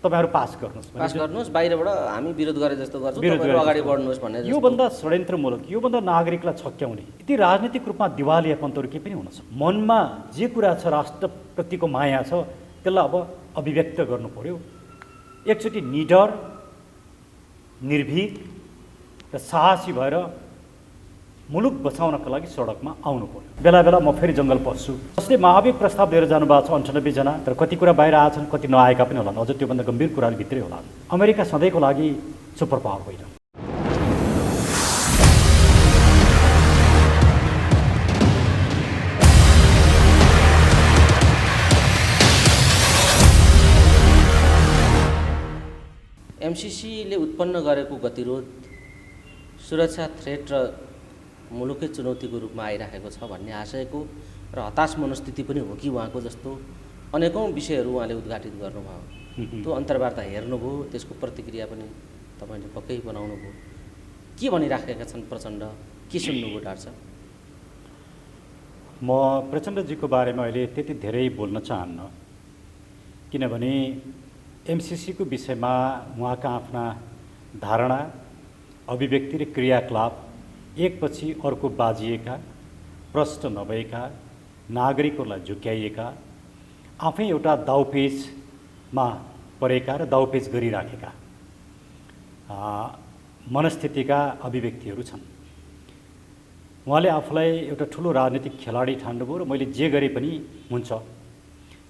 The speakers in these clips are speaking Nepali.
तपाईहरु पास गर्नुस् पास गर्नुस्, बाहिरबाट हामी विरोध गरे जस्तो गर्छौँ, तपाईहरु अगाडि बढ्नुस् भन्ने जस्तो। योभन्दा षड्यन्त्रमूलक, योभन्दा नागरिकलाई छक्क्याउने यति राजनीतिक रूपमा दिवालियापनहरू के पनि हुन सक्छ। मनमा जे कुरा छ, राष्ट्रप्रतिको माया छ, त्यसलाई अब अभिव्यक्त गर्नु पर्यो। एकचोटि निडर, निर्भीक र साहसी भएर मुलुक बचाउनका लागि सडकमा आउनु पर्यो। बेला बेला म फेरि जङ्गल पस्छु। जसले महाभियोग प्रस्ताव लिएर जानुभएको छ 98 जना, तर कति कुरा बाहिर आएछन्, कति नआएका पनि होलान्। अझ त्योभन्दा गम्भीर कुराहरू भित्रै होलान्। अमेरिका सधैँको लागि सुपर पावर होइन। एमसीसीले उत्पन्न गरेको गतिरोध सुरक्षा थ्रेट र मुलुकै चुनौतीको रूपमा आइरहेको छ भन्ने आशयको र हताश मनस्थिति पनि हो कि उहाँको जस्तो अनेकौँ विषयहरू उहाँले उद्घाटित गर्नुभयो। त्यो अन्तर्वार्ता हेर्नुभयो, त्यसको प्रतिक्रिया पनि तपाईँले पक्कै बनाउनु भयो। के भनिराखेका छन् प्रचण्ड, के सुन्नुभयो डाक्टर साहब? म प्रचण्डजीको बारेमा अहिले त्यति धेरै बोल्न चाहन्न, किनभने एमसीसीको विषयमा उहाँका आफ्ना धारणा, अभिव्यक्ति र क्रियाकलाप एकपछि अर्को बाजिएका, प्रश्न नभएका, नागरिकहरूलाई झुक्याइएका, आफै एउटा दाउपेचमा परेका र दाउपेच गरिराखेका मनस्थितिका अभिव्यक्तिहरू छन्। उहाँले आफूलाई एउटा ठुलो राजनीतिक खेलाडी ठान्नुभयो र मैले जे गरे पनि हुन्छ,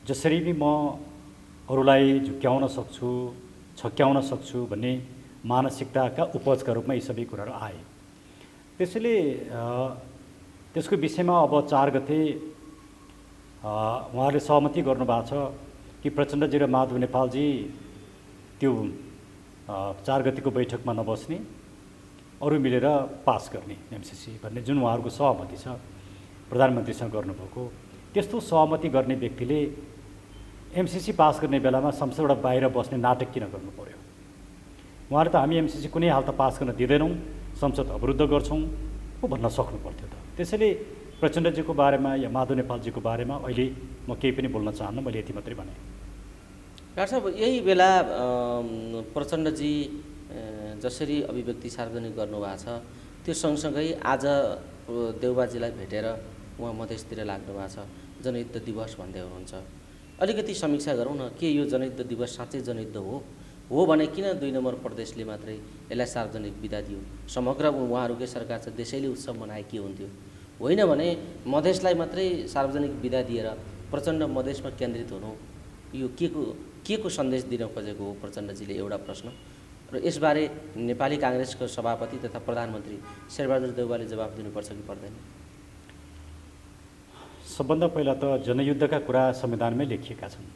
जसरी पनि म अरूलाई झुक्क्याउन सक्छु, छक्क्याउन सक्छु भन्ने मानसिकताका उपजका रूपमा यी सबै कुराहरू आए। त्यसैले त्यसको विषयमा अब 4 गते उहाँले सहमति गर्नुभएको छ कि प्रचण्डजी र माधव नेपालजी त्यो 4 गतिको बैठकमा नबस्ने, अरू मिलेर पास गर्ने एमसीसी भन्ने जुन उहाँहरूको सहमति छ प्रधानमन्त्रीसँग गर्नुभएको। त्यस्तो सहमति गर्ने व्यक्तिले एमसीसी पास गर्ने बेलामा संसदबाट बाहिर बस्ने नाटक किन गर्नु पर्यो? उहाँले त हामी एमसीसी कुनै हाल त पास गर्न दिँदैनौँ, संसद अवरुद्ध गर्छौँ पो भन्न सक्नु पर्थ्यो त। त्यसैले प्रचण्डजीको बारेमा या माधव नेपालजीको बारेमा अहिले म केही पनि बोल्न चाहन्न, मैले यति मात्रै भने। डाक्टर साहब, यही बेला प्रचण्डजी जसरी अभिव्यक्ति सार्वजनिक गर्नुभएको छ, त्यो सँगसँगै आज देउबाजीलाई भेटेर उहाँ मधेसतिर लाग्नु भएको छ, जनयुद्ध दिवस भन्दै हुनुहुन्छ। अलिकति समीक्षा गरौँ न, के यो जनयुद्ध दिवस साँच्चै जनयुद्ध हो भने किन 2 नम्बर प्रदेशले मात्रै यसलाई सार्वजनिक बिदा दियो? समग्र उहाँहरूकै सरकार छ, देशैले उत्सव मनाए के हुन्थ्यो? होइन भने मधेसलाई मात्रै सार्वजनिक बिदा दिएर प्रचण्ड मधेसमा केन्द्रित हुनु, यो के को सन्देश दिन खोजेको हो प्रचण्डजीले? एउटा प्रश्न। र यसबारे नेपाली काङ्ग्रेसको सभापति तथा प्रधानमन्त्री शेरबहादुर देउवाले जवाफ दिनुपर्छ कि पर्दैन? सबभन्दा पहिला त जनयुद्धका कुरा संविधानमै लेखिएका छन्।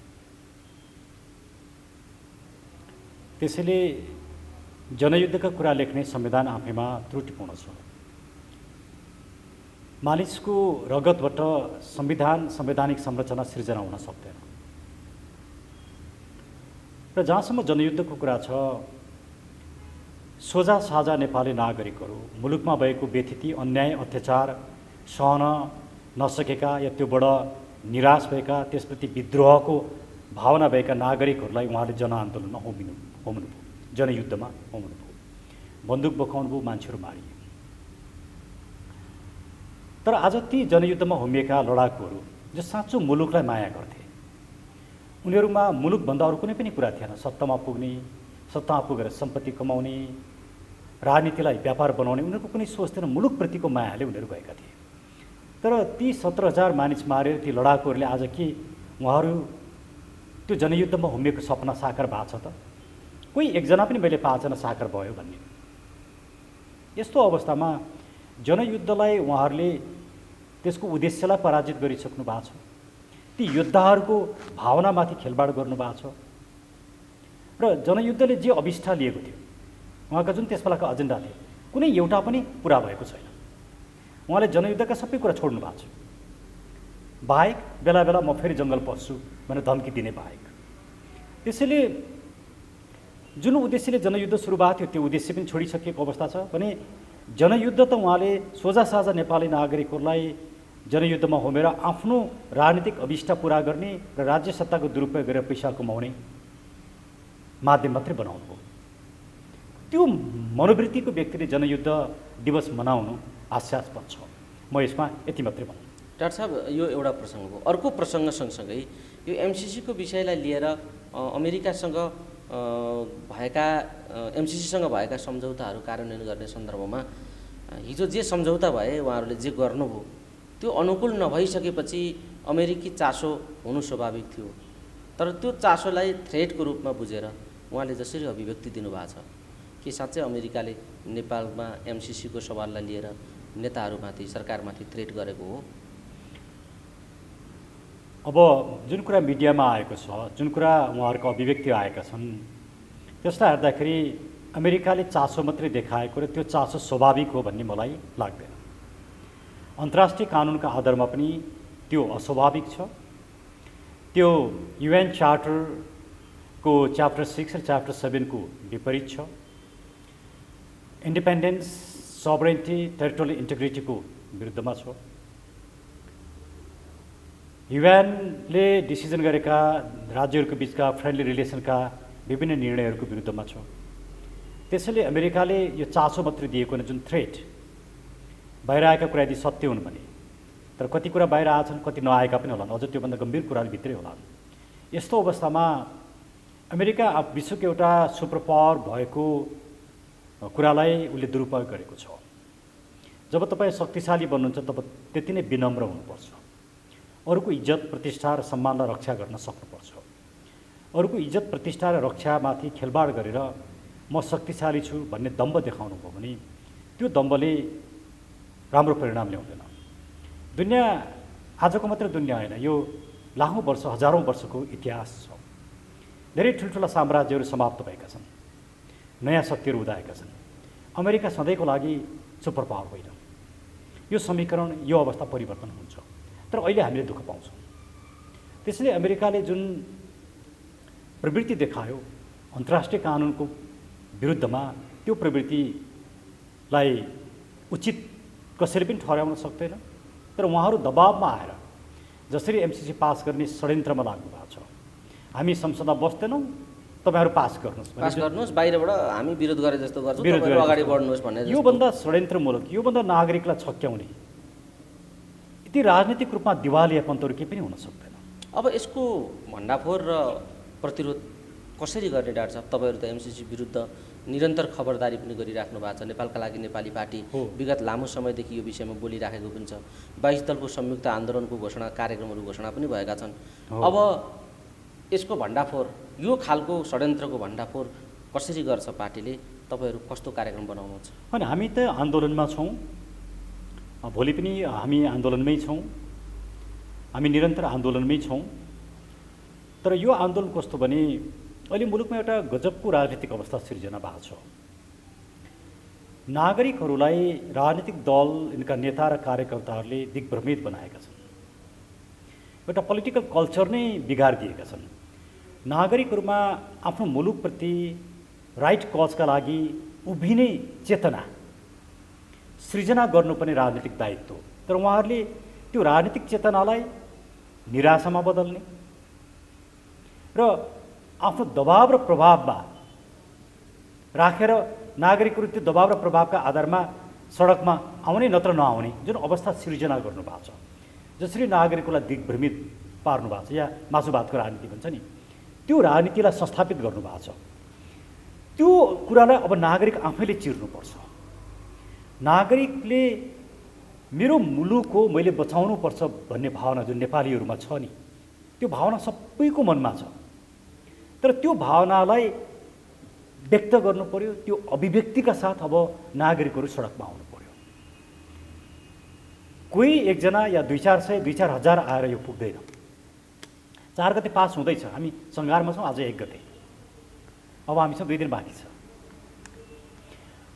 त्यसैले जनयुद्धका कुरा लेख्ने संविधान आफैमा त्रुटिपूर्ण छ। मानिसको रगतबाट संवैधानिक संरचना सिर्जना हुन सक्दैन। र जहाँसम्म जनयुद्धको कुरा छ, सोझा साझा नेपाली नागरिकहरू मुलुकमा भएको व्यथिति, अन्याय, अत्याचार सहन नसकेका या त्योबाट निराश भएका, त्यसप्रति विद्रोहको भावना भएका नागरिकहरूलाई उहाँले जनआन्दोलनमा होम्नुभयो, जनयुद्धमा होम्नुभयो, बन्दुक बोकाउनुभयो, मान्छेहरू मारिए। तर आज ती जनयुद्धमा होमिएका लडाकुहरू जो साँचो मुलुकलाई माया गर्थे, उनीहरूमा मुलुकभन्दा अरू कुनै पनि कुरा थिएन। सत्तामा पुग्ने, सत्तामा पुगेर सम्पत्ति कमाउने, राजनीतिलाई व्यापार बनाउने उनीहरूको कुनै सोच थिएन। मुलुकप्रतिको मायाले उनीहरू गएका थिए। तर ती 17,000 मानिस मारेर ती लडाकुहरूले आज के उहाँहरू त्यो जनयुद्धमा होमिएको सपना साकार भएको छ त? कोही एकजना पनि मैले 5 जना साकार भयो भन्ने। यस्तो अवस्थामा जनयुद्धलाई उहाँहरूले त्यसको उद्देश्यलाई पराजित गरिसक्नु भएको छ। ती योद्धाहरूको भावनामाथि खेलबाड गर्नुभएको छ। र जनयुद्धले जे अभिष्ठा लिएको थियो, उहाँका जुन त्यसबेलाका एजेन्डा थिए, कुनै एउटा पनि पुरा भएको छैन। उहाँले जनयुद्धका सबै कुरा छोड्नु भएको छ, बाहेक बेला बेला म फेरि जङ्गल पस्छु भनेर धम्की दिने बाहेक। त्यसैले जुन उद्देश्यले जनयुद्ध सुरु भएको थियो त्यो उद्देश्य पनि छोडिसकेको अवस्था छ भने जनयुद्ध त उहाँले सोझा साझा नेपाली नागरिकहरूलाई जनयुद्धमा होमेर आफ्नो राजनीतिक अभिष्ट पुरा गर्ने र राज्य सत्ताको दुरुपयोग गरेर पैसा कमाउने माध्यम मात्रै बनाउनु हो। त्यो मनोवृत्तिको व्यक्तिले जनयुद्ध दिवस मनाउनु हास्यास्पद छ। म यसमा यति मात्रै भन्छु। डाक्टर साहब, यो एउटा प्रसङ्ग हो। अर्को प्रसङ्ग सँगसँगै यो एमसिसीको विषयलाई लिएर अमेरिकासँग भएका एमसिसीसँग भएका सम्झौताहरू कार्यान्वयन गर्ने सन्दर्भमा हिजो जे सम्झौता भए, उहाँहरूले जे गर्नुभयो त्यो अनुकूल नभइसकेपछि अमेरिकी चासो हुनु स्वाभाविक थियो। तर त्यो चासोलाई थ्रेटको रूपमा बुझेर उहाँले जसरी अभिव्यक्ति दिनुभएको छ, के साँच्चै अमेरिकाले नेपालमा एमसिसीको सवाललाई लिएर नेताहरूमाथि, सरकारमाथि थ्रेट गरेको हो? अब जुन कुरा मिडियामा आएको छ, जुन कुरा उहाँहरूको अभिव्यक्ति आएका छन्, त्यसलाई हेर्दाखेरि अमेरिकाले चासो मात्रै देखाएको र त्यो चासो स्वाभाविक हो भन्ने मलाई लाग्दैन। अन्तर्राष्ट्रिय कानुनका आधारमा पनि त्यो अस्वाभाविक छ। त्यो UN चार्टरको च्याप्टर 6 र च्याप्टर 7 को विपरीत छ। इन्डिपेन्डेन्स, सबरेन्टी, टेरिटोरियल इन्टिग्रिटीको विरुद्धमा छ। युएनले डिसिजन गरेका राज्यहरूको बिचका फ्रेन्डली रिलेसनका विभिन्न निर्णयहरूको विरुद्धमा छ। त्यसैले अमेरिकाले यो चासो मात्रै दिएको जुन थ्रेट, बाहिर आएका कुरा यदि सत्य हुन् भने, तर कति कुरा बाहिर आएछन्, कति नआएका पनि होलान्, अझ त्योभन्दा गम्भीर कुराहरू भित्रै होलान्। यस्तो अवस्थामा अमेरिका विश्वको एउटा सुपर पावर भएको कुरालाई उसले दुरुपयोग गरेको छ। जब तपाईँ शक्तिशाली बन्नुहुन्छ तब त्यति नै विनम्र हुनुपर्छ। अरूको इज्जत, प्रतिष्ठा र सम्मानलाई रक्षा गर्न सक्नुपर्छ। अरूको इज्जत, प्रतिष्ठा र रक्षामाथि खेलबाड गरेर म शक्तिशाली छु भन्ने दम्ब देखाउनु भयो भने त्यो दम्बले राम्रो परिणाम ल्याउँदैन। दुनियाँ आजको मात्र दुनियाँ होइन, यो लाखौँ वर्ष, हजारौँ वर्षको इतिहास छ। धेरै ठुल्ठुला साम्राज्यहरू समाप्त भएका छन्, नयाँ शक्तिहरू उदाएका छन्। अमेरिका सधैँको लागि सुपर पावर होइन। यो समीकरण, यो अवस्था परिवर्तन हुन्छ। तर अहिले हामीले दुःख पाउँछौँ। त्यसैले अमेरिकाले जुन प्रवृत्ति देखायो अन्तर्राष्ट्रिय कानुनको विरुद्धमा, त्यो प्रवृत्तिलाई उचित कसैले पनि ठहराउन सक्दैन। तर उहाँहरू दबावमा आएर जसरी एमसिसी पास गर्ने षड्यन्त्रमा लाग्नु भएको छ। हामी संसदमा बस्दैनौँ, तपाईँहरू पास गर्नुहोस्, बाहिरबाट हामी विरोध गरे जस्तो गर्छौँ, तपाईँहरू अगाडि बढ्नुहोस् भन्ने। योभन्दा षड्यन्त्रमूलक, योभन्दा नागरिकलाई छक्क्याउने, यति राजनीतिक रूपमा दिवालियापन त केही पनि हुन सक्दैन। अब यसको भण्डाफोर र प्रतिरोध कसरी गर्ने डाक्टर साहब? तपाईँहरू त एमसिसी विरुद्ध निरन्तर खबरदारी पनि गरिराख्नु भएको छ। नेपालका लागि नेपाली पार्टी विगत लामो समयदेखि यो विषयमा बोलिराखेको पनि छ। 22 दलको संयुक्त आन्दोलनको घोषणा, कार्यक्रमहरू घोषणा पनि भएका छन्। अब यसको भण्डाफोर, यो खालको षड्यन्त्रको भण्डाफोर कसरी गर्छ पार्टीले? तपाईँहरू कस्तो कार्यक्रम बनाउनुहुन्छ? अनि हामी त आन्दोलनमा छौँ, भोलि पनि हामी आन्दोलनमै छौँ, हामी निरन्तर आन्दोलनमै छौँ। तर यो आन्दोलन कस्तो भने अहिले मुलुकमा एउटा गजबको राजनीतिक अवस्था सिर्जना भएको छ। नागरिकहरूलाई राजनीतिक दल, यिनका नेता र कार्यकर्ताहरूले दिग्भ्रमित बनाएका छन्। एउटा पोलिटिकल कल्चर नै बिगारिदिएका छन्। नागरिकहरूमा आफ्नो मुलुकप्रति राइट कजका लागि उभिने चेतना सृजना गर्नुपर्ने राजनीतिक दायित्व। तर उहाँहरूले त्यो राजनीतिक चेतनालाई निराशामा बदल्ने र आफ्नो दबाव र प्रभावमा राखेर नागरिकहरू त्यो दबाव र प्रभावका आधारमा सडकमा आउने नत्र नआउने जुन अवस्था सिर्जना गर्नुभएको छ, जसरी नागरिकलाई दिग्भ्रमित पार्नु भएको छ, या मासुभातको राजनीति भन्छ नि, त्यो राजनीतिलाई संस्थापित गर्नुभएको छ। त्यो कुरालाई अब नागरिक आफैले चिर्नुपर्छ। नागरिकले मेरो मुलुक हो, मैले बचाउनुपर्छ भन्ने भावना जुन नेपालीहरूमा छ नि, त्यो भावना सबैको मनमा छ। तर त्यो भावनालाई व्यक्त गर्नु पर्यो, त्यो अभिव्यक्तिका साथ अब नागरिकहरू सडकमा आउनु पर्यो। कोही एकजना या 200-400, 2-4 हजार आएर यो पुग्दैन। 4 गते पास हुँदैछ, हामी सङ्घारमा छौँ, आज 1 गते, अब हामीसँग 2 दिन बाँकी छ।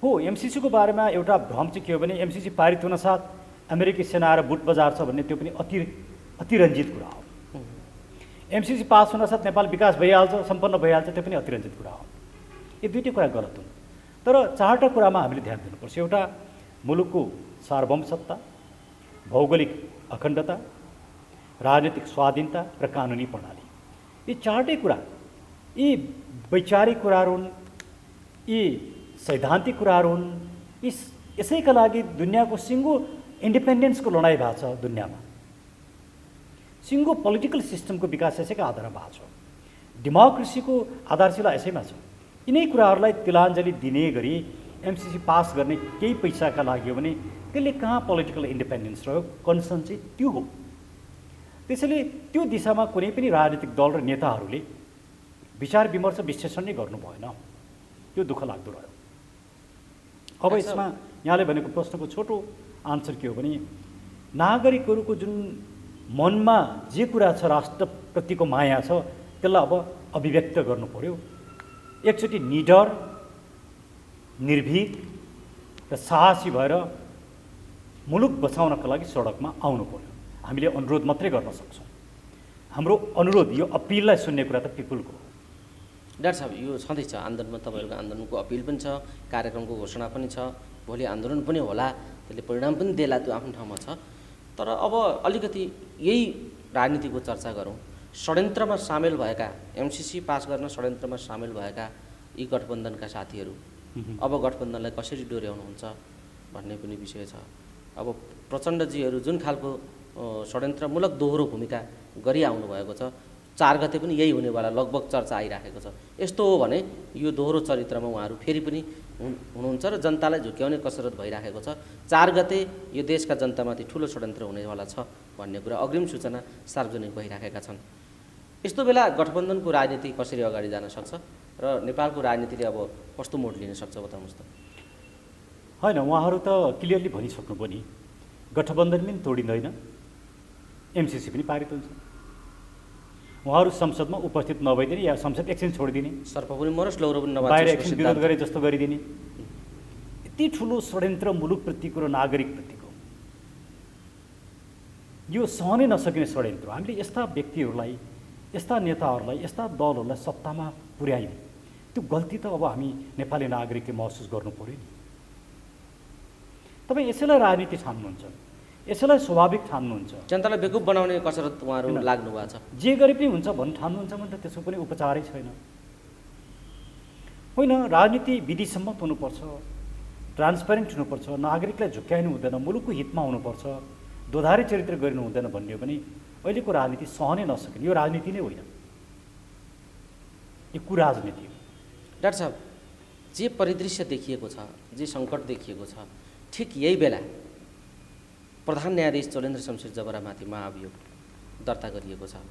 हो, एमसिसीको बारेमा एउटा भ्रम चाहिँ के हो भने एमसिसी पारित हुन साथ अमेरिकी सेना आएर बुट बजार छ भन्ने, त्यो पनि अतिरञ्जित कुरा हो। एमसिसी पास हुन साथ नेपाल विकास भइहाल्छ, सम्पन्न भइहाल्छ, त्यो पनि अतिरञ्जित कुरा हो। यो दुईटै कुरा गलत हुन्। तर 4टा कुरामा हामीले ध्यान दिनुपर्छ। एउटा मुलुकको सार्वभौम सत्ता, भौगोलिक अखण्डता, राजनीतिक स्वाधीनता र कानुनी प्रणाली। यी 4टै कुरा, यी वैचारिक कुराहरू हुन्, यी सैद्धान्तिक कुराहरू हुन्। यसैका लागि दुनियाँको सिङ्गो इन्डिपेन्डेन्सको लडाइँ भएको छ दुनियाँमा। सिङ्गो पोलिटिकल सिस्टमको विकास यसैका आधारमा भएको छ। डेमोक्रेसीको आधारशिला यसैमा छ। यिनै कुराहरूलाई तिलाञ्जली दिने गरी एमसिसी पास गर्ने केही पैसाका लागि हो भने त्यसले कहाँ पोलिटिकल इन्डिपेन्डेन्स रह्यो? कन्सर्न चाहिँ त्यो हो। त्यसैले त्यो दिशामा कुनै पनि राजनीतिक दल र नेताहरूले विचार विमर्श विश्लेषण नै गर्नु भएन। त्यो दुःख लाग्दो रह्यो। अब यसमा यहाँले भनेको प्रश्नको छोटो आन्सर के हो भने नागरिकहरूको जुन मनमा जे कुरा छ, राष्ट्रप्रतिको माया छ, त्यसलाई अब अभिव्यक्त गर्नु पर्यो। एकचोटि निडर, निर्भीक र साहसी भएर मुलुक बचाउनका लागि सडकमा आउनु पर्यो। हामीले अनुरोध मात्रै गर्न सक्छौँ। हाम्रो अनुरोध, यो अपिललाई सुन्ने कुरा त पिपुलको हो। डाक्टर साहब, यो छँदैछ आन्दोलनमा, तपाईँहरूको आन्दोलनको अपिल पनि छ, कार्यक्रमको घोषणा पनि छ, भोलि आन्दोलन पनि होला, त्यसले परिणाम पनि देला, त्यो आफ्नो ठाउँमा छ। तर अब अलिकति यही राजनीतिको चर्चा गरौँ। षड्यन्त्रमा सामेल भएका, एमसिसी पास गर्न षड्यन्त्रमा सामेल भएका यी गठबन्धनका साथीहरू अब गठबन्धनलाई कसरी डोर्याउनुहुन्छ भन्ने पनि विषय छ। अब प्रचण्डजीहरू जुन खालको षड्यन्त्रमूलक दोहोरो भूमिका गरिआउनु भएको छ, 4 गते पनि यही हुनेवाला लगभग चर्चा आइराखेको छ। यस्तो हो भने यो दोहोरो चरित्रमा उहाँहरू फेरि पनि हुनुहुन्छ र जनतालाई झुक्याउने कसरत भइराखेको छ। 4 गते यो देशका जनतामाथि ठुलो षड्यन्त्र हुनेवाला छ भन्ने कुरा अग्रिम सूचना सार्वजनिक भइराखेका छन्। यस्तो बेला गठबन्धनको राजनीति कसरी अगाडि जान सक्छ र नेपालको राजनीतिले अब कस्तो मोड लिन सक्छ बताउनुहोस् त। होइन, उहाँहरू त क्लियरली भनिसक्नुभयो नि, गठबन्धन पनि तोडिँदैन, एमसिसी पनि पारित हुन्छ। उहाँहरू संसदमा उपस्थित नभइदिने या संसद एकछिन छोडिदिने, सर्प पनि मरोस् लौरो पनि नभए बाहिर एकछिन विरोध गरे जस्तो गरिदिने, यति ठुलो षड्यन्त्र मुलुकप्रतिको र नागरिकप्रतिको यो सहनै नसकिने षड्यन्त्र। हामीले यस्ता व्यक्तिहरूलाई, यस्ता नेताहरूलाई, यस्ता दलहरूलाई सत्तामा पुर्यायौँ, त्यो गल्ती त अब हामी नेपाली नागरिकले महसुस गर्नु पर्यो नि। तपाईँ यसैलाई राजनीति ठान्नुहुन्छ, यसैलाई स्वाभाविक ठान्नुहुन्छ, जनतालाई बेकुफ बनाउने कसरत उहाँहरू लाग्नु भएको छ। जे गरे पनि हुन्छ भन्नु ठान्नुहुन्छ भने त त्यसको पनि उपचारै छैन। होइन, राजनीति विधिसम्मत हुनुपर्छ, ट्रान्सपेरेन्ट हुनुपर्छ, नागरिकलाई झुक्क्याइनु हुँदैन, मुलुकको हितमा हुनुपर्छ, दोधारे चरित्र गरिनु हुँदैन भन्ने हो भने अहिलेको राजनीति सहनै नसकिने। यो राजनीति नै होइन, यो कुराजनीति हो। डाक्टर साहब, जे परिदृश्य देखिएको छ, जे सङ्कट देखिएको छ, ठिक यही बेला प्रधान न्यायाधीश चोलेन्द्र शमशेर जबरामाथि महाअभियोग दर्ता गरिएको छ।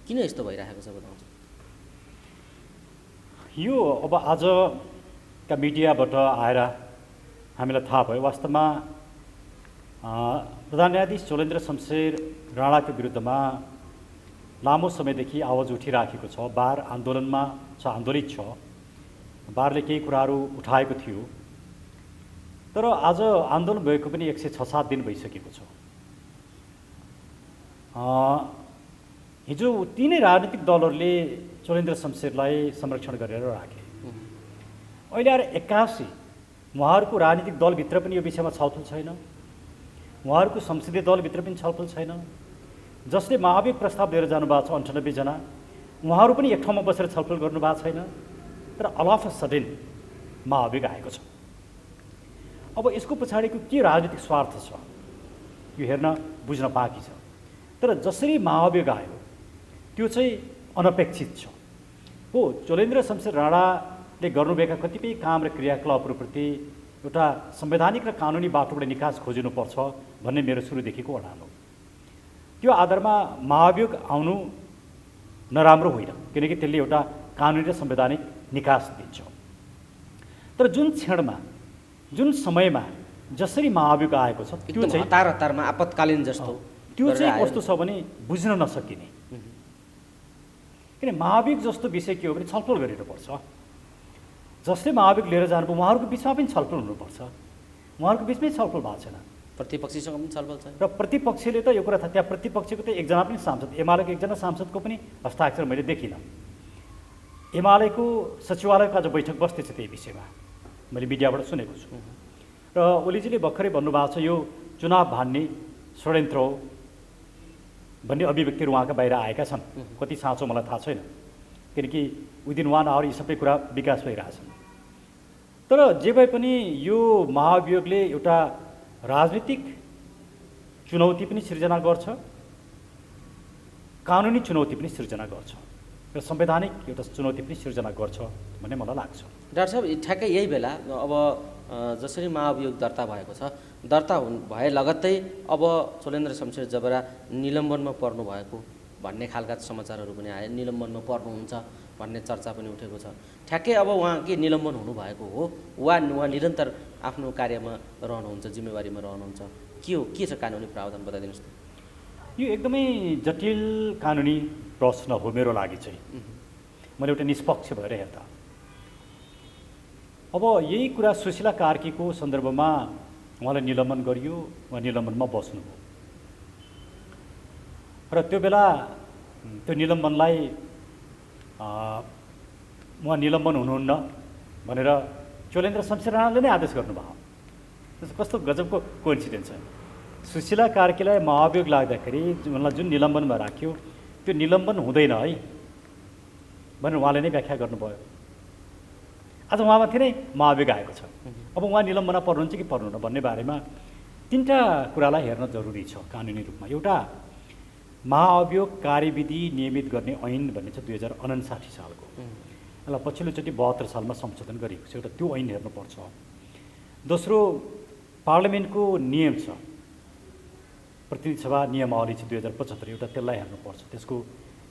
किन यस्तो भइरहेको छ बताउँछु? यो अब आजका मिडियाबाट आएर हामीलाई थाहा भयो, वास्तवमा प्रधान न्यायाधीश चोलेन्द्र शमशेर राणाको विरुद्धमा लामो समयदेखि आवाज उठिराखेको छ। बार आन्दोलनमा छ, आन्दोलित छ, बारले केही कुराहरू उठाएको थियो। तर आज आन्दोलन भएको पनि 106-7 दिन भइसकेको छ। हिजो तिनै राजनीतिक दलहरूले चोलेन्द्र शमशेरलाई संरक्षण गरेर राखे। अहिले आएर 81 उहाँहरूको राजनीतिक दलभित्र पनि यो विषयमा छलफल छैन, उहाँहरूको संसदीय दलभित्र पनि छलफल छैन। जसले महाभियोग प्रस्ताव लिएर जानुभएको छ 98 जना, उहाँहरू पनि एक ठाउँमा बसेर छलफल गर्नुभएको छैन। तर अल अफ अ सडन महाभियोग आएको छ। अब यसको पछाडिको के राजनीतिक स्वार्थ छ यो हेर्न बुझ्न बाँकी छ। तर जसरी महाभियोग आयो त्यो चाहिँ अनपेक्षित छ। हो, चोलेन्द्र शमशेर राणाले गर्नुभएका कतिपय काम र क्रियाकलापहरूप्रति एउटा संवैधानिक र कानुनी बाटोबाट निकास खोजिनुपर्छ भन्ने मेरो सुरुदेखिको अडान हो। त्यो आधारमा महाभियोग आउनु नराम्रो होइन, किनकि त्यसले एउटा कानुनी र संवैधानिक निकास दिन्छ। तर जुन क्षणमा, जुन समयमा जसरी महाभियोग आएको छ त्यो चाहिँ हतारमा आपतकालीन जस्तो त्यो चाहिँ कस्तो छ भने बुझ्न नसकिने। किन महाभियोग जस्तो विषय के हो भने छलफल गरिनुपर्छ। जसले महाभियोग लिएर जानुभयो उहाँहरूको बिचमा पनि छलफल हुनुपर्छ। उहाँहरूको बिचमै छलफल भएको छैन, प्रतिपक्षीसँग पनि छलफल छैन। र प्रतिपक्षले त यो कुरा थाहा, त्यहाँ प्रतिपक्षको त एकजना पनि सांसद, एमालेको एकजना सांसदको पनि हस्ताक्षर मैले देखिनँ। एमालेको सचिवालयको आज बैठक बस्दैछ त्यही विषयमा, मैले मिडियाबाट सुनेको छु। र ओलीजीले भर्खरै भन्नुभएको छ यो चुनाव भान्ने षड्यन्त्र हो भन्ने अभिव्यक्तिहरू उहाँका बाहिर आएका छन्। कति साँचो मलाई थाहा छैन। किनकि विदिन 1 आवर यी सबै कुरा विकास भइरहेछन्। तर जे भए पनि यो महाभियोगले एउटा राजनीतिक चुनौती पनि सिर्जना गर्छ, कानुनी चुनौती पनि सिर्जना गर्छ र संवैधानिक एउटा चुनौती पनि सिर्जना गर्छ भन्ने मलाई लाग्छ। डाक्टर साहब, ठ्याक्कै यही बेला अब जसरी महाभियोग दर्ता भएको छ, दर्ता भए लगत्तै अब चोलेन्द्र शमशेर जबरा निलम्बनमा पर्नु भएको भन्ने खालका समाचारहरू पनि आए। निलम्बनमा पर्नुहुन्छ भन्ने चर्चा पनि उठेको छ। ठ्याक्कै अब उहाँ के निलम्बन हुनुभएको हो वा उहाँ निरन्तर आफ्नो कार्यमा रहनुहुन्छ, जिम्मेवारीमा रहनुहुन्छ? के छ कानुनी प्रावधान बताइदिनुहोस् त। यो एकदमै जटिल कानुनी प्रश्न हो मेरो लागि चाहिँ। मैले एउटा निष्पक्ष भएर हेर्दा अब यही कुरा सुशीला कार्कीको सन्दर्भमा उहाँलाई निलम्बन गरियो, उहाँ निलम्बनमा बस्नुभयो र त्यो बेला त्यो निलम्बनलाई उहाँ निलम्बन हुनुहुन्न भनेर चोलेन्द्र शमशेर राणाले नै आदेश गर्नुभयो। कस्तो गजबको कोइन्सिडेन्स छ। सुशीला कार्कीलाई महाभियोग लाग्दाखेरि उनलाई जुन निलम्बनमा राख्यो त्यो निलम्बन हुँदैन है भनेर उहाँले नै व्याख्या गर्नुभयो। आज उहाँमाथि नै महाभियोग आएको छ। अब उहाँ निलम्बनमा पर्नुहुन्छ कि पर्नुहुन्न भन्ने बारेमा 3टा कुरालाई हेर्न जरुरी छ कानुनी रूपमा। एउटा, महाअभियोग कार्यविधि नियमित गर्ने ऐन भन्ने छ 2059 सालको। यसलाई पछिल्लोचोटि 72 सालमा संशोधन गरिएको छ। एउटा त्यो ऐन हेर्नुपर्छ। दोस्रो, पार्लियामेन्टको नियम छ, प्रतिनिधि सभा नियमावली छ 2075, एउटा त्यसलाई हेर्नुपर्छ। त्यसको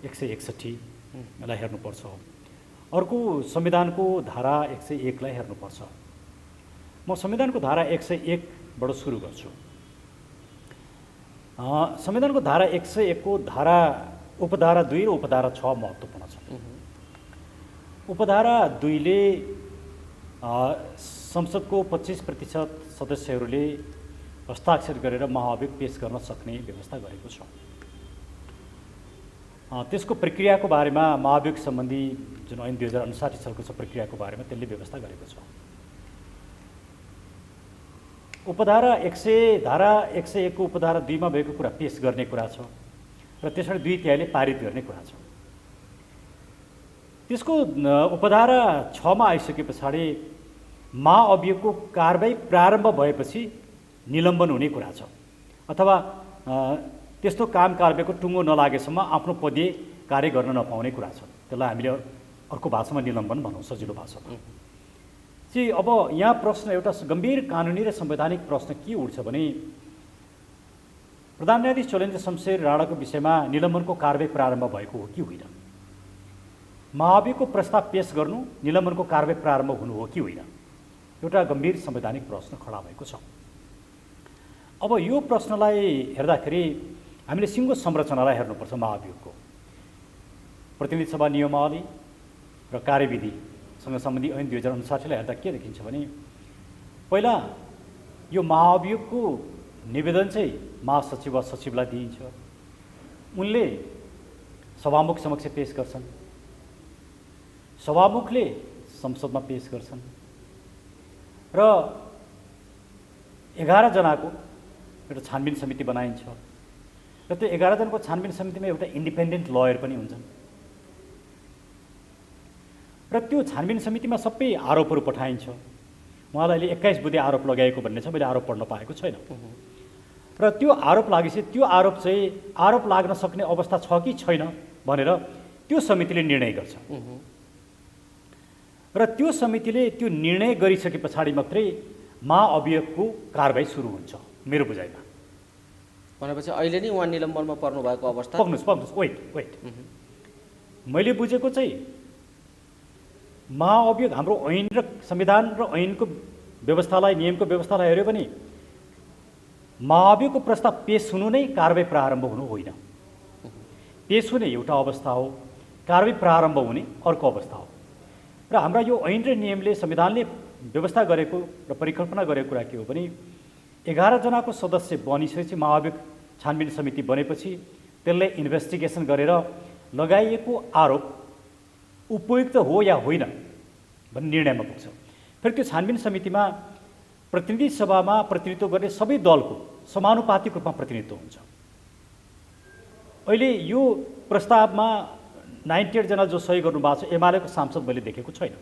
161 लाई हेर्नुपर्छ। अर्को, संविधानको धारा 101 लाई हेर्नुपर्छ। म संविधानको धारा 101 बाट सुरु गर्छु। संविधानको धारा 101 को उपधारा 2 र उपधारा 6 महत्त्वपूर्ण छ। उपधारा 2 ले संसदको 25% सदस्यहरूले हस्ताक्षर गरेर महाभियोग पेश गर्न सक्ने व्यवस्था गरेको छ। त्यसको प्रक्रियाको बारेमा महाभियोग सम्बन्धी जुन ऐन 2059 सालको छ प्रक्रियाको बारेमा त्यसले व्यवस्था गरेको छ। धारा 101 को उपधारा 2 मा भएको कुरा पेश गर्ने कुरा छ र त्यसरी 2/3 पारित गर्ने कुरा छ। त्यसको उपधारा 6 मा आइसके पछाडि महाअभियोगको कारबाही प्रारम्भ भएपछि निलम्बन हुने कुरा छ अथवा त्यस्तो काम कारबाहीको टुङ्गो नलागेसम्म आफ्नो पदीय कार्य गर्न नपाउने कुरा छ। त्यसलाई हामीले अर्को भाषामा निलम्बन भनौँ, सजिलो भाषामा चाहिँ। अब यहाँ प्रश्न, एउटा गम्भीर कानुनी र संवैधानिक प्रश्न के उठ्छ भने प्रधान न्यायाधीश चोलेन्द्र शमशेर राणाको विषयमा निलम्बनको कारबाही प्रारम्भ भएको हो कि होइन? महाभियोगको प्रस्ताव पेश गर्नु निलम्बनको कारबाही प्रारम्भ हुनु हो कि होइन? एउटा गम्भीर संवैधानिक प्रश्न खडा भएको छ। अब यो प्रश्नलाई हेर्दाखेरि हामीले सिङ्गो संरचनालाई हेर्नुपर्छ। महाभियोगको प्रतिनिधि सभा नियमावली र कार्यविधिसँग सम्बन्धी ऐन 2059 लाई हेर्दा के देखिन्छ भने पहिला यो महाभियोगको निवेदन चाहिँ महासचिव वा सचिवलाई दिइन्छ। उनले सभामुख समक्ष पेश गर्छन्, सभामुखले संसदमा पेश गर्छन् र 11 जनाको एउटा छानबिन समिति बनाइन्छ र त्यो 11 जनाको छानबिन समितिमा एउटा इन्डिपेन्डेन्ट लयर पनि हुन्छन् र त्यो छानबिन समितिमा सबै आरोपहरू पठाइन्छ। उहाँलाई अहिले 21 बुँदे आरोप लगाएको भन्ने छ, मैले आरोप पढ्न पाएको छैन। र त्यो आरोप लागेपछि त्यो आरोप चाहिँ आरोप लाग्न सक्ने अवस्था छ कि छैन भनेर त्यो समितिले निर्णय गर्छ र त्यो समितिले त्यो निर्णय गरिसके पछाडि मात्रै महाअभियोगको कारबाही सुरु हुन्छ मेरो बुझाइमा। भनेपछि अहिले नै उहाँ निलम्बनमा पर्नु भएको अवस्था। पक्नुहोस्, वेट मैले बुझेको चाहिँ महाअभियोग हाम्रो ऐन र संविधान र ऐनको व्यवस्थालाई, नियमको व्यवस्थालाई हेऱ्यो भने महाअभियोगको प्रस्ताव पेश हुनु नै कारबाही प्रारम्भ हुनु होइन। पेश हुने एउटा अवस्था हो, कारबाही प्रारम्भ हुने अर्को अवस्था हो। र हाम्रा यो ऐन र नियमले, संविधानले व्यवस्था गरेको र परिकल्पना गरेको कुरा के हो भने 11 जनाको सदस्य बनिसकेपछि महाअभियोग छानबिन समिति बनेपछि त्यसले इन्भेस्टिगेसन गरेर लगाइएको आरोप उपयुक्त हो या होइन भन्ने निर्णयमा पुग्छ। फेरि त्यो छानबिन समितिमा प्रतिनिधि सभामा प्रतिनिधित्व गर्ने सबै दलको समानुपातिक रूपमा प्रतिनिधित्व हुन्छ। अहिले यो प्रस्तावमा 98 जना जो सही गर्नुभएको छ एमालेको सांसद मैले देखेको छैन।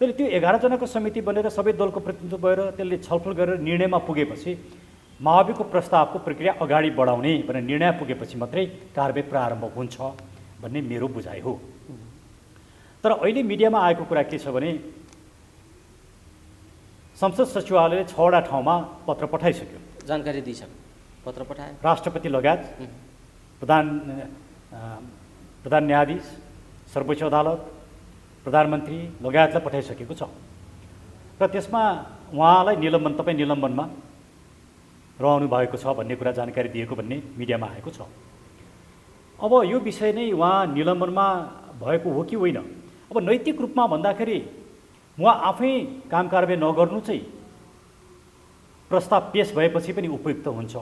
त्यसले त्यो 11 जनाको समिति बनेर सबै दलको प्रतिनिधित्व भएर त्यसले छलफल गरेर निर्णयमा पुगेपछि माओवादीको प्रस्तावको प्रक्रिया अगाडि बढाउने भनेर निर्णय पुगेपछि मात्रै कारबाही प्रारम्भ हुन्छ भन्ने मेरो बुझाइ हो। तर अहिले मिडियामा आएको कुरा के छ भने संसद सचिवालयले 6 वटा ठाउँमा पत्र पठाइसक्यो, जानकारी दिइसक्यो, पत्र पठाए। राष्ट्रपति लगायत प्रधान न्यायाधीश, सर्वोच्च अदालत, प्रधानमन्त्री लगायतलाई पठाइसकेको छ र त्यसमा उहाँलाई निलम्बन, तपाईँ निलम्बनमा रहनु भएको छ भन्ने कुरा जानकारी दिएको भन्ने मिडियामा आएको छ। अब यो विषय नै उहाँ निलम्बनमा भएको हो कि होइन, अब नैतिक रूपमा भन्दाखेरि उहाँ आफै काम कारबाही नगर्नु चाहिँ प्रस्ताव पेश भएपछि पनि उपयुक्त हुन्छ।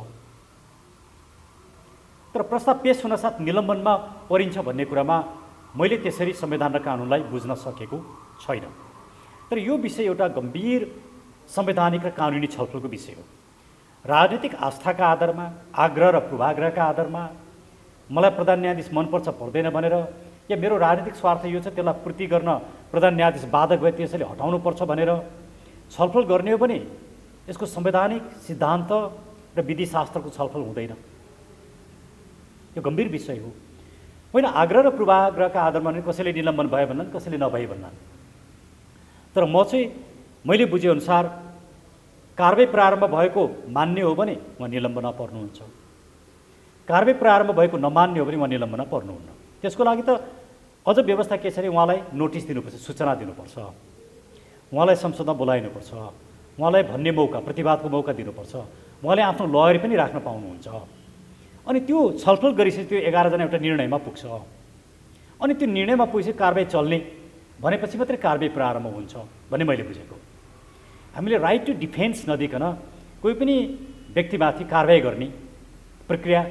तर प्रस्ताव पेश हुनसाथ निलम्बनमा परिन्छ भन्ने कुरामा मैले त्यसरी संविधान र कानुनलाई बुझ्न सकेको छैन। तर यो विषय एउटा गम्भीर संवैधानिक र कानुनी छलफलको विषय हो। राजनीतिक आस्थाका आधारमा, आग्रह र पूर्वाग्रहका आधारमा मलाई प्रधान न्यायाधीश मनपर्छ पर्दैन भनेर या मेरो राजनीतिक स्वार्थ यो छ त्यसलाई पूर्ति गर्न प्रधान न्यायाधीश बाधक भए त्यसैले हटाउनुपर्छ भनेर छलफल गर्ने हो भने यसको संवैधानिक सिद्धान्त र विधिशास्त्रको छलफल हुँदैन। यो गम्भीर विषय हो। होइन, आग्रह र पूर्वाग्रहका आधारमा पनि कसैले निलम्बन भयो भन्लान्, कसैले नभए भन्लान्। तर म चाहिँ मैले बुझेअनुसार कारबाही प्रारम्भ भएको मान्ने हो भने उहाँ निलम्बनमा पर्नुहुन्छ, कारबाही प्रारम्भ भएको नमान्ने हो भने उहाँ निलम्बनमा पर्नुहुन्न। त्यसको लागि त अझ व्यवस्था के छ भने उहाँलाई नोटिस दिनुपर्छ, सूचना दिनुपर्छ, उहाँलाई संसदमा बोलाइनुपर्छ, उहाँलाई भन्ने मौका, प्रतिवादको मौका दिनुपर्छ, उहाँले आफ्नो लयर पनि राख्न पाउनुहुन्छ। अनि त्यो छलफल गरिसकेपछि त्यो 11 जना एउटा निर्णयमा पुग्छ। अनि त्यो निर्णयमा पुगेपछि कारबाही चल्ने भनेपछि मात्रै कारबाही प्रारम्भ हुन्छ भन्ने मैले बुझेको। हामीले राइट टु डिफेन्स नदिकन कोही पनि व्यक्तिमाथि कारबाही गर्ने प्रक्रिया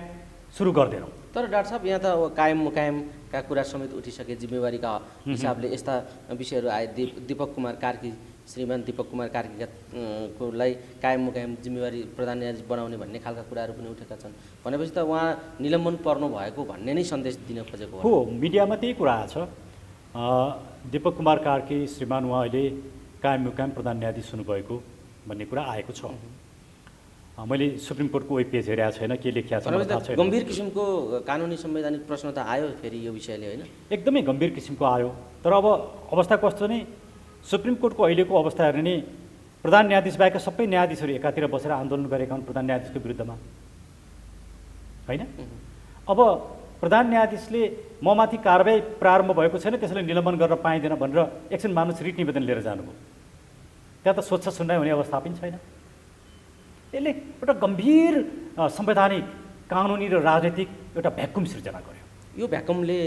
सुरु गर्दैनौँ। तर डाक्टर साहब, यहाँ त अब कायम मुकायमका कुरा समेत उठिसके, जिम्मेवारीका हिसाबले यस्ता विषयहरू आए। दीपक कुमार कार्की, श्रीमान दीपक कुमार कार्कीलाई कायम मुकायम जिम्मेवारी प्रधान न्यायाधीश बनाउने भन्ने खालका कुराहरू पनि उठेका छन्। भनेपछि त उहाँ निलम्बन पर्नु भएको भन्ने नै सन्देश दिन खोजेको हो। मिडियामा त्यही कुरा आएको छ। दीपक कुमार कार्की श्रीमान उहाँ अहिले कायम मुकायम प्रधान न्यायाधीश हुनुभएको भन्ने कुरा आएको छ। मैले सुप्रिम कोर्टको वेब पेज हेरेको छैन, के लेखिया छ थाहा छैन। गम्भीर किसिमको कानुनी संवैधानिक प्रश्न त आयो फेरि यो विषयले, होइन? एकदमै गम्भीर किसिमको आयो। तर अब अवस्था कस्तो नै सुप्रिम कोर्टको अहिलेको अवस्था हेर्ने नि प्रधान न्यायाधीश बाहेक सबै न्यायाधीशहरू एकातिर बसेर आन्दोलन गरेका हुन् प्रधान न्यायाधीशको विरुद्धमा, होइन? अब प्रधान न्यायाधीशले ममाथि कारबाही प्रारम्भ भएको छैन त्यसैले निलम्बन गर्न पाइँदैन भनेर एकछिन मानुस रिट निवेदन लिएर जानुभयो। त्यहाँ त स्वच्छ सुन्नाइ हुने अवस्था पनि छैन। यसले एउटा गम्भीर संवैधानिक, कानुनी र राजनीतिक एउटा भ्याकुम सृजना गर्यो। यो भ्याकुमले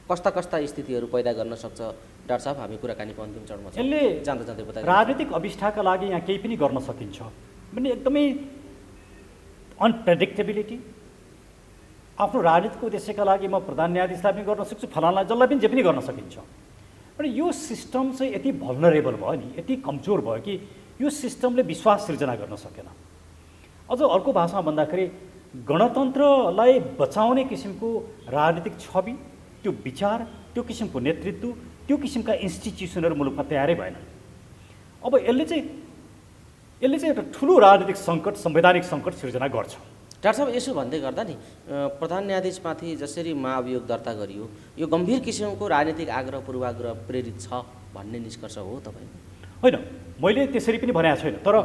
कस्ता कस्ता स्थितिहरू पैदा गर्न सक्छ डाक्टर साहब? हामी कुराकानीको अन्तिम चरणमा छौँ, यसले जाँदा जाँदै बताइदिनु। राजनीतिक अभिष्ठाका लागि यहाँ केही पनि गर्न सकिन्छ भने एकदमै अनप्रेडिक्टेबिलिटी, आफ्नो राजनीतिको उद्देश्यका लागि म प्रधान न्यायाधीशलाई पनि गर्न सक्छु, फलानालाई जसलाई पनि जे पनि गर्न सकिन्छ। अनि यो सिस्टम चाहिँ यति भल्नरेबल भयो नि, यति कमजोर भयो कि यो सिस्टमले विश्वास सिर्जना गर्न सकेन। अझ अर्को भाषामा भन्दाखेरि गणतन्त्रलाई बचाउने किसिमको राजनीतिक छवि, त्यो विचार, त्यो किसिमको नेतृत्व, त्यो किसिमका इन्स्टिट्युसनहरू मुलुकमा तयारै भएनन्। अब यसले चाहिँ एउटा ठुलो राजनीतिक सङ्कट, संवैधानिक सङ्कट सिर्जना गर्छ। डाक्टर साहब, यसो भन्दै गर्दा नि प्रधान न्यायाधीशमाथि जसरी महाअभियोग दर्ता गरियो, यो गम्भीर किसिमको राजनीतिक आग्रह पूर्वाग्रह प्रेरित छ भन्ने निष्कर्ष हो तपाईँको? होइन, मैले त्यसरी पनि भनेको छैन। तर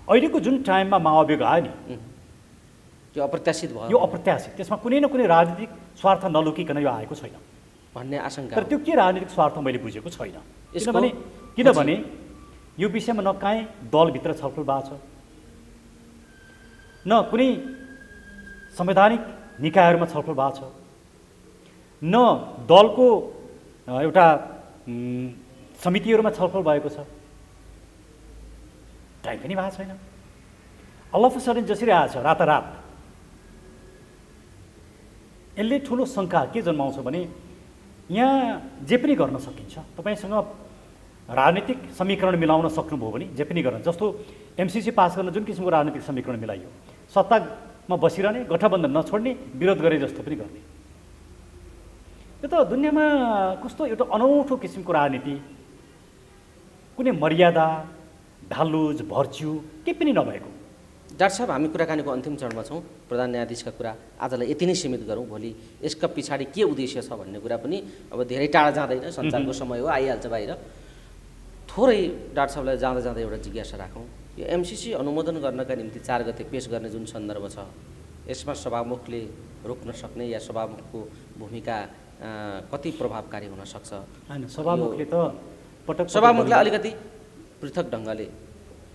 अहिलेको जुन टाइममा महाअभियोग आयो नि, यो अप्रत्याशित भयो, यो अप्रत्याशित, त्यसमा कुनै न कुनै राजनीतिक स्वार्थ नलुकिकन यो आएको छैन भन्ने आशंका। तर त्यो के राजनीतिक स्वार्थ मैले बुझेको छैन। किनभने यो विषयमा न काहीँ दलभित्र छलफल भएको छ, न कुनै संवैधानिक निकायहरूमा छलफल भएको छ, न दलको एउटा समितिहरूमा छलफल भएको छ, टाइम पनि भएको छैन। अल अफ अ सडन जसरी आएछ रातारात, यसले ठुलो शङ्का के जन्माउँछ भने यहाँ जे पनि गर्न सकिन्छ। तपाईँसँग राजनीतिक समीकरण मिलाउन सक्नुभयो भने जे पनि गर्न, जस्तो एमसिसी पास गर्न जुन किसिमको राजनीतिक समीकरण मिलाइयो, सत्तामा बसिरहने, गठबन्धन नछोड्ने, विरोध गरे जस्तो पनि गर्ने। यो त दुनियाँमा कस्तो एउटा अनौठो किसिमको राजनीति, कुनै मर्यादा, भ्यालुज, भर्च्यु केही पनि नभएको। डाक्टर साहब, हामी कुराकानीको अन्तिम चरणमा छौँ। प्रधान न्यायाधीशका कुरा आजलाई यति नै सीमित गरौँ, भोलि यसका पछाडि के उद्देश्य छ भन्ने कुरा पनि अब धेरै टाढा जाँदैन, सञ्चारको समय हो, आइहाल्छ बाहिर। थोरै डाक्टर साहबलाई जाँदा जाँदा एउटा जिज्ञासा राखौँ। यो एमसिसी अनुमोदन गर्नका निम्ति 4 गते पेश गर्ने जुन सन्दर्भ छ, यसमा सभामुखले रोक्न सक्ने या सभामुखको भूमिका कति प्रभावकारी हुन सक्छ? होइन, सभामुखले त पटक सभामुखलाई अलिकति पृथक ढङ्गले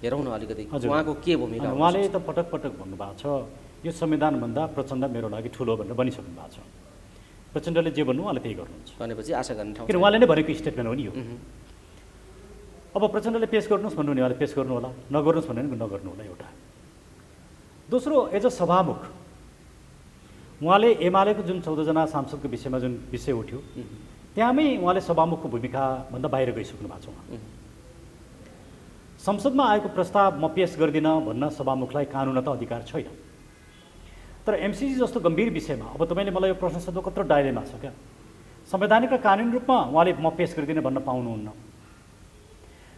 हेरौँ न, अलिकति उहाँको के भूमिका? उहाँले त पटक पटक भन्नुभएको छ यो संविधानभन्दा प्रचण्ड मेरो लागि ठुलो भनेर भनिसक्नु भएको छ। प्रचण्डले जे भन्नु उहाँले त्यही गर्नुहुन्छ भनेपछि आशा गर्ने ठाउँ किन उहाँले नै भनेको स्टेटमेन्ट हो नि यो। अब प्रचण्डले पेश गर्नुहोस् भन्नु भने उहाँले पेश गर्नु होला, नगर्नुहोस् भन्नु भने नगर्नु होला एउटा। दोस्रो, एज अ सभामुख उहाँले एमालेको जुन 14 जना सांसदको विषयमा जुन विषय उठ्यो त्यहाँमै उहाँले सभामुखको भूमिकाभन्दा बाहिर गइसक्नु भएको छ। उहाँ संसदमा आएको प्रस्ताव म पेश गर्दिनँ भन्न सभामुखलाई कानुनत अधिकार छैन। तर एमसिसी जस्तो गम्भीर विषयमा अब तपाईँले मलाई यो प्रश्न सोध्नु कत्रो डाइलेमा छ क्या। संवैधानिक र कानुनी रूपमा उहाँले म पेश गर्दिनँ भन्न पाउनुहुन्न,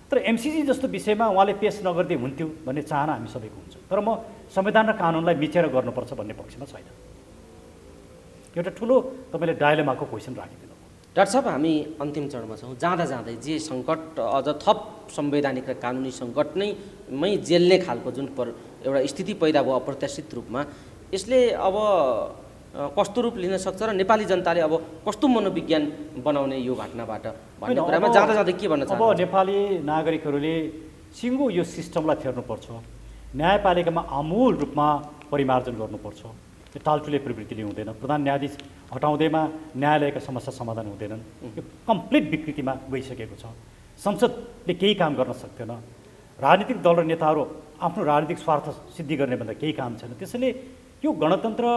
तर एमसिसी जस्तो विषयमा उहाँले पेश नगर्दै हुन्थ्यो भन्ने चाहना हामी सबैको हुन्छ। तर म संविधान र कानुनलाई मिचेर गर्नुपर्छ भन्ने पक्षमा छैन। एउटा ठुलो तपाईँले डाइलेमाको क्वेसन राखिदिनु। डाक्टर साहब, हामी अन्तिम चरणमा छौँ। जाँदा जाँदै जे सङ्कट अझ थप संवैधानिक र कानुनी सङ्कट मै जेल्ने खालको जुन एउटा स्थिति पैदा भयो अप्रत्याशित रूपमा, यसले अब कस्तो रूप लिन सक्छ र नेपाली जनताले अब कस्तो मनोविज्ञान बनाउने यो घटनाबाट भन्ने कुरामा जाँदा जाँदै के भन्न चाहनुहुन्छ? अब नेपाली नागरिकहरूले सिङ्गो यो सिस्टमलाई फेर्नुपर्छ, न्यायपालिकामा आमूल रूपमा परिमार्जन गर्नुपर्छ। यो टालटुले प्रवृत्तिले हुँदैन। प्रधान न्यायाधीश हटाउँदैमा न्यायालयका समस्या समाधान हुँदैनन्। यो कम्प्लिट विकृतिमा गइसकेको छ। संसदले केही काम गर्न सक्दैन। राजनीतिक दल र नेताहरू आफ्नो राजनीतिक स्वार्थ सिद्धि गर्ने भन्दा केही काम छैन। त्यसैले यो गणतन्त्र